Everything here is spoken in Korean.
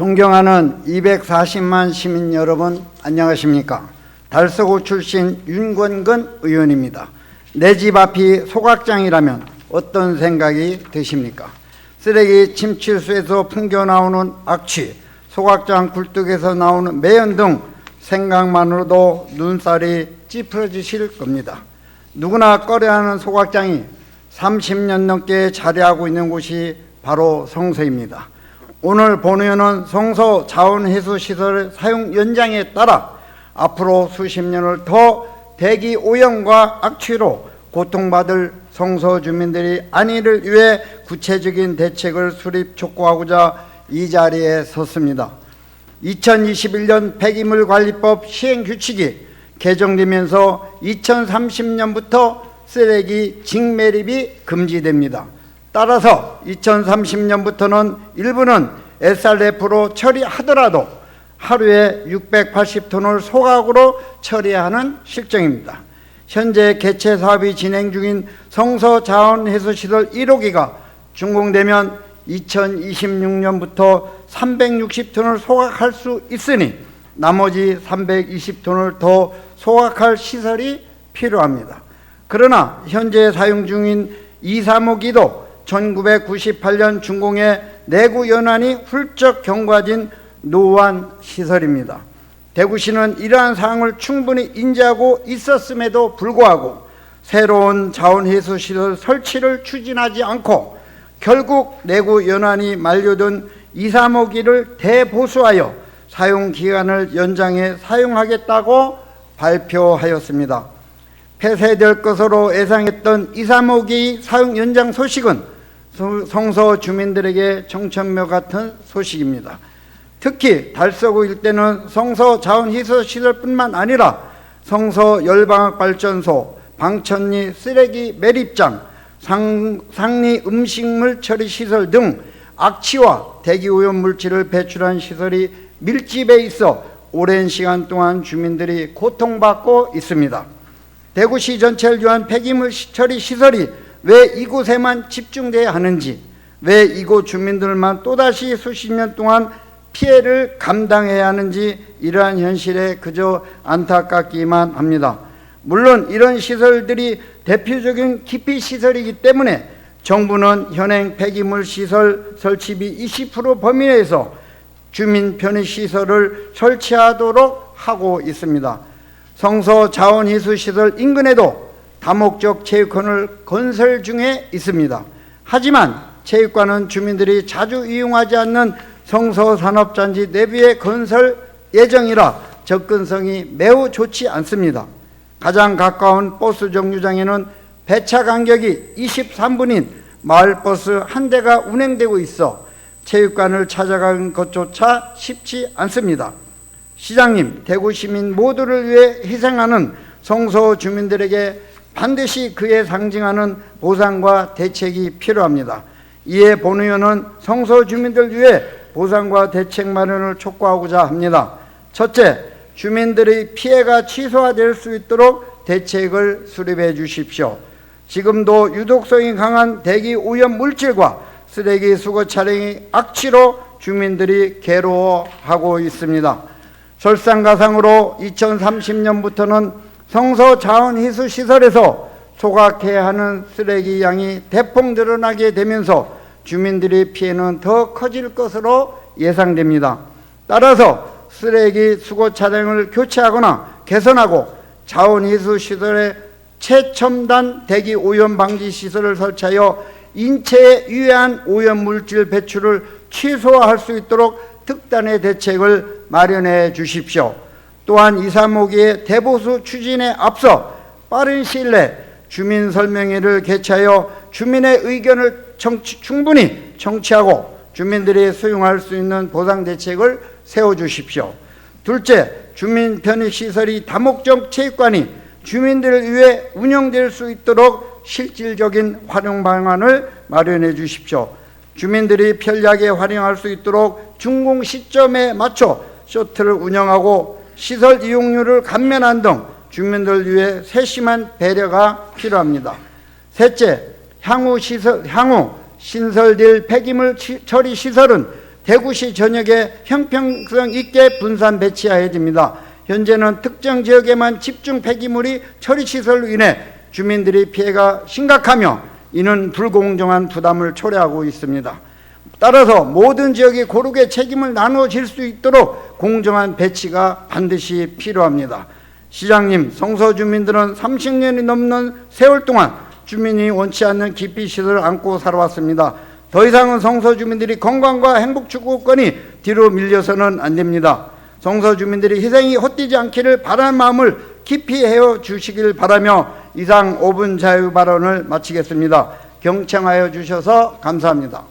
존경하는 240만 시민 여러분, 안녕하십니까? 달서구 출신 윤건근 의원입니다. 내 집 앞이 소각장이라면 어떤 생각이 드십니까? 쓰레기 침출소에서 풍겨나오는 악취, 소각장 굴뚝에서 나오는 매연 등 생각만으로도 눈살이 찌푸려지실 겁니다. 누구나 꺼려하는 소각장이 30년 넘게 자리하고 있는 곳이 바로 성서입니다. 오늘 본의원은 성서 자원회수시설 사용 연장에 따라 앞으로 수십 년을 더 대기 오염과 악취로 고통받을 성서 주민들이 아니를 위해 구체적인 대책을 수립 촉구하고자 이 자리에 섰습니다. 2021년 폐기물관리법 시행규칙이 개정되면서 2030년부터 쓰레기 직매립이 금지됩니다. 따라서 2030년부터는 일부는 SRF로 처리하더라도 하루에 680톤을 소각으로 처리하는 실정입니다. 현재 개체 사업이 진행 중인 성서 자원회수시설 1호기가 준공되면 2026년부터 360톤을 소각할 수 있으니 나머지 320톤을 더 소각할 시설이 필요합니다. 그러나 현재 사용 중인 2, 3호기도 1998년 준공해 내구 연한이 훌쩍 경과진 노후한 시설입니다. 대구시는 이러한 사항을 충분히 인지하고 있었음에도 불구하고 새로운 자원회수시설 설치를 추진하지 않고 결국 내구 연한이 만료된 2, 3호기를 대보수하여 사용기간을 연장해 사용하겠다고 발표하였습니다. 폐쇄될 것으로 예상했던 2, 3호기 사용 연장 소식은 성서 주민들에게 정천묘 같은 소식입니다. 특히 달서구 일대는 성서 자원회수시설뿐만 아니라 성서 열방학발전소, 방천리 쓰레기 매립장, 상리 음식물 처리시설 등 악취와 대기오염 물질을 배출한 시설이 밀집해 있어 오랜 시간 동안 주민들이 고통받고 있습니다. 대구시 전체를 위한 폐기물 처리 시설이 왜 이곳에만 집중돼야 하는지, 왜 이곳 주민들만 또다시 수십 년 동안 피해를 감당해야 하는지 이러한 현실에 그저 안타깝기만 합니다. 물론 이런 시설들이 대표적인 기피시설이기 때문에 정부는 현행 폐기물 시설 설치비 20% 범위 내에서 주민 편의시설을 설치하도록 하고 있습니다. 성서 자원회수시설 인근에도 다목적 체육관을 건설 중에 있습니다. 하지만 체육관은 주민들이 자주 이용하지 않는 성서산업단지 내부의 건설 예정이라 접근성이 매우 좋지 않습니다. 가장 가까운 버스 정류장에는 배차 간격이 23분인 마을버스 한 대가 운행되고 있어 체육관을 찾아가는 것조차 쉽지 않습니다. 시장님, 대구 시민 모두를 위해 희생하는 성서 주민들에게 반드시 그에 상징하는 보상과 대책이 필요합니다. 이에 본의원은 성서 주민들 위해 보상과 대책 마련을 촉구하고자 합니다. 첫째, 주민들의 피해가 취소화될 수 있도록 대책을 수립해 주십시오. 지금도 유독성이 강한 대기 오염 물질과 쓰레기 수거 차량의 악취로 주민들이 괴로워하고 있습니다. 설상가상으로 2030년부터는 성서 자원회수시설에서 소각해야 하는 쓰레기 양이 대폭 늘어나게 되면서 주민들의 피해는 더 커질 것으로 예상됩니다. 따라서 쓰레기 수거 차량을 교체하거나 개선하고 자원회수시설에 최첨단 대기 오염 방지 시설을 설치하여 인체에 유해한 오염 물질 배출을 최소화할 수 있도록 특단의 대책을 마련해 주십시오. 또한 2, 3호기의 대보수 추진에 앞서 빠른 시일 내 주민 설명회를 개최하여 주민의 의견을 충분히 청취하고 주민들이 수용할 수 있는 보상 대책을 세워주십시오. 둘째, 주민 편의시설이 다목적 체육관이 주민들을 위해 운영될 수 있도록 실질적인 활용 방안을 마련해 주십시오. 주민들이 편리하게 활용할 수 있도록 준공 시점에 맞춰 셔틀을 운영하고 시설 이용료를 감면한 등 주민들을 위해 세심한 배려가 필요합니다. 셋째, 향후 신설될 폐기물 처리 시설은 대구시 전역에 형평성 있게 분산 배치해야 됩니다. 현재는 특정 지역에만 집중 폐기물이 처리시설로 인해 주민들이 피해가 심각하며 이는 불공정한 부담을 초래하고 있습니다. 따라서 모든 지역이 고르게 책임을 나누어질 수 있도록 공정한 배치가 반드시 필요합니다. 시장님, 성서 주민들은 30년이 넘는 세월 동안 주민이 원치 않는 기피시설을 안고 살아왔습니다. 더 이상은 성서 주민들이 건강과 행복 추구권이 뒤로 밀려서는 안 됩니다. 성서 주민들이 희생이 헛되지 않기를 바라는 마음을 깊이 헤어 주시길 바라며 이상 5분 자유 발언을 마치겠습니다. 경청하여 주셔서 감사합니다.